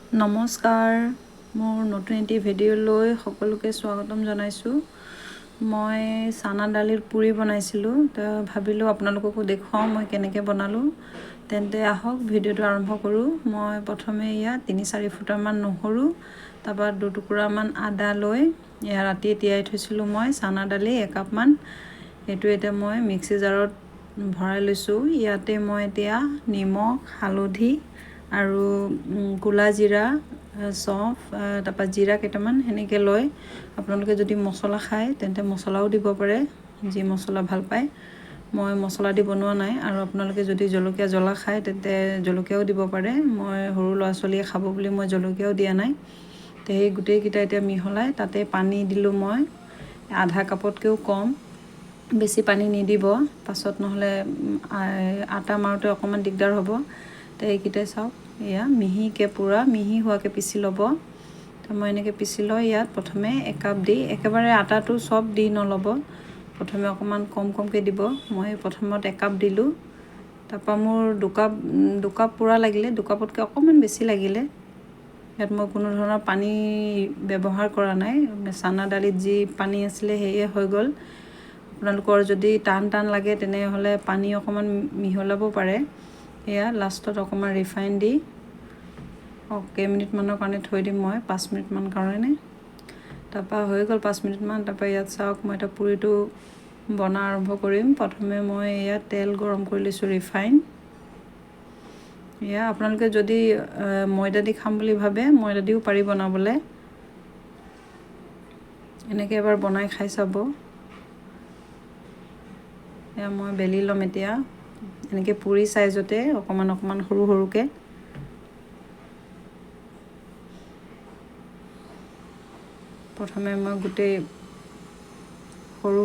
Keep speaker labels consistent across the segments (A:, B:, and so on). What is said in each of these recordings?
A: নমস্কাৰ, মোৰ নতুন এটি ভিডিঅ'লৈ সকলোকে স্বাগতম জনাইছোঁ। মই চানা দালিৰ পুৰি বনাইছিলোঁ, ভাবিলোঁ আপোনালোককো দেখুৱাওঁ মই কেনেকৈ বনালোঁ। তেন্তে আহক ভিডিঅ'টো আৰম্ভ কৰোঁ। মই প্ৰথমে ইয়াত ৩-৪ ফুটামান নহৰু, তাৰপৰা 2 টুকুৰামান আদা লৈ ৰাতি তিয়াই থৈছিলোঁ মই চানা দালি 1 কাপমান। এইটো এতিয়া মই মিক্সি জাৰত ভৰাই লৈছোঁ। ইয়াতে মই এতিয়া নিমখ, হালধি আৰু ক'লা জিৰা, চফ, তাৰপৰা জিৰা কেইটামান সেনেকৈ লৈ আপোনালোকে যদি মছলা খায় তেন্তে মছলাও দিব পাৰে, যি মছলা ভাল পায়। মই মছলা দি বনোৱা নাই, আৰু আপোনালোকে যদি জলকীয়া জ্বলা খায় তেন্তে জলকীয়াও দিব পাৰে। মই সৰু ল'ৰা ছোৱালীয়ে খাব বুলি মই জলকীয়াও দিয়া নাই। সেই গোটেইকেইটা এতিয়া মিহলাই তাতে পানী দিলোঁ মই আধা কাপতকৈও কম। বেছি পানী নিদিব, পাছত নহ'লে আটা মাৰোঁতে অকণমান দিগদাৰ হ'ব। এইকেইটাই চাওক, এয়া মিহিকৈ পূৰা মিহি হোৱাকৈ পিচি ল'ব। মই এনেকৈ পিচি লৈ ইয়াত প্ৰথমে 1 কাপ দি একেবাৰে আটাটো চব দি নল'ব, প্ৰথমে অকণমান কমকৈ দিব। মই প্ৰথমত 1 কাপ দিলোঁ, তাৰপৰা মোৰ 2 কাপ পূৰা লাগিলে, 2 কাপতকৈ অকণমান বেছি লাগিলে। ইয়াত মই কোনো ধৰণৰ পানী ব্যৱহাৰ কৰা নাই, চানা দালিত যি পানী আছিলে সেয়ে হৈ গ'ল। আপোনালোকৰ যদি টান লাগে তেনেহ'লে পানী অকণমান মিহলাব পাৰে। এয়া লাষ্টত অকণমান ৰিফাইন দি কেইমিনিটমানৰ কাৰণে থৈ দিম মই, 5 মিনিটমান কাৰণে। তাৰপৰা হৈ গ'ল 5 মিনিটমান। তাৰপৰা ইয়াত চাওক, মই এতিয়া পুৰিটো বনা আৰম্ভ কৰিম। প্ৰথমে মই ইয়াত তেল গৰম কৰি লৈছোঁ, ৰিফাইন। এয়া আপোনালোকে যদি ময়দা দি খাম বুলি ভাবে ময়দা দিও পাৰি বনাবলৈ। এনেকৈ এবাৰ বনাই খাই চাব। এয়া মই বেলি ল'ম এতিয়া, এনেকৈ পুৰি চাইজতে অকণমান সৰুকৈ। প্ৰথমে মই গোটেই সৰু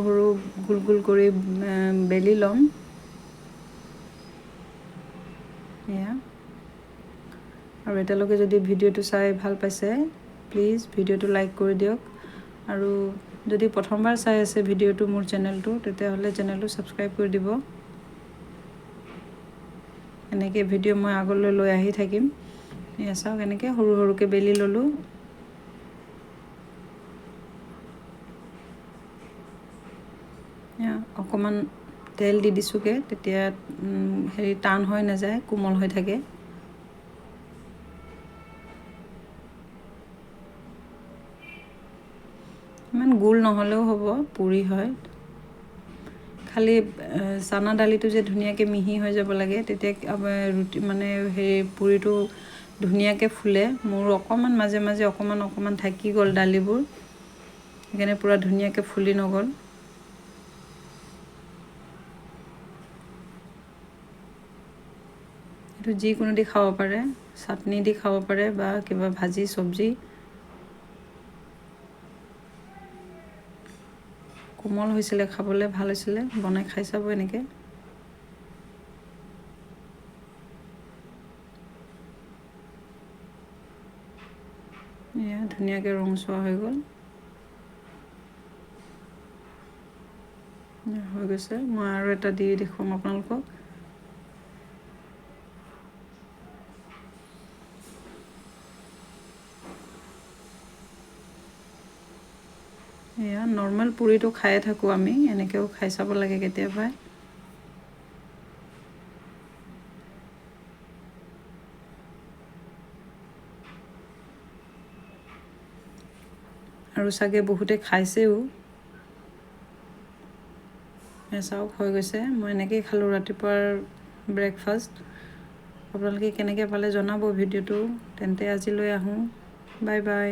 A: গোল কৰি বেলি ল'ম। এয়া, আৰু এতিয়ালৈকে যদি ভিডিঅ'টো চাই ভাল পাইছে প্লিজ ভিডিঅ'টো লাইক কৰি দিয়ক, আৰু যদি প্ৰথমবাৰ চাই আছে ভিডিঅ'টো মোৰ চেনেলটো তেতিয়াহ'লে চেনেলটো ছাবস্ক্ৰাইব কৰি দিব। এনেকৈ ভিডিঅ' মই আগলৈ লৈ আহি থাকিম। এয়া চাওক, এনেকৈ সৰুকৈ বেলি ল'লোঁ। অকণমান তেল দি দিছোঁগৈ, তেতিয়া টান হৈ নাযায়, কোমল হৈ থাকে। ইমান গোল নহ'লেও হ'ব, পুৰি হয়। খালি চানা দালিটো যে ধুনীয়াকৈ মিহি হৈ যাব লাগে, তেতিয়া পুৰিটো ধুনীয়াকৈ ফুলে। মোৰ অকণমান মাজে অকণমান থাকি গ'ল দালিবোৰ, সেইকাৰণে পূৰা ধুনীয়াকৈ ফুলি নগ'ল। এইটো যিকোনো দি খাব পাৰে, চাটনি দি খাব পাৰে বা কিবা ভাজি চব্জি। কোমল হৈছিলে, খাবলৈ ভাল হৈছিলে। বনাই খাই চাব এনেকৈ। এয়া ধুনীয়াকৈ ৰংচোৱা হৈ গ'ল, হৈ গৈছে। মই আৰু এটা দি দেখুৱাম আপোনালোকক। এয়া নৰ্মেল পুৰিটো খায়ে থাকোঁ আমি, এনেকৈও খাই চাব লাগে কেতিয়াবা। আৰু চাগে বহুতে খাইছেও। চাওক, হৈ গৈছে। মই এনেকৈয়ে খালোঁ ৰাতিপুৱাৰ ব্ৰেকফাষ্ট। আপোনালোকে কেনেকৈ পালে জনাব ভিডিঅ'টো। তেন্তে আজিলৈ আহোঁ, বাই বাই।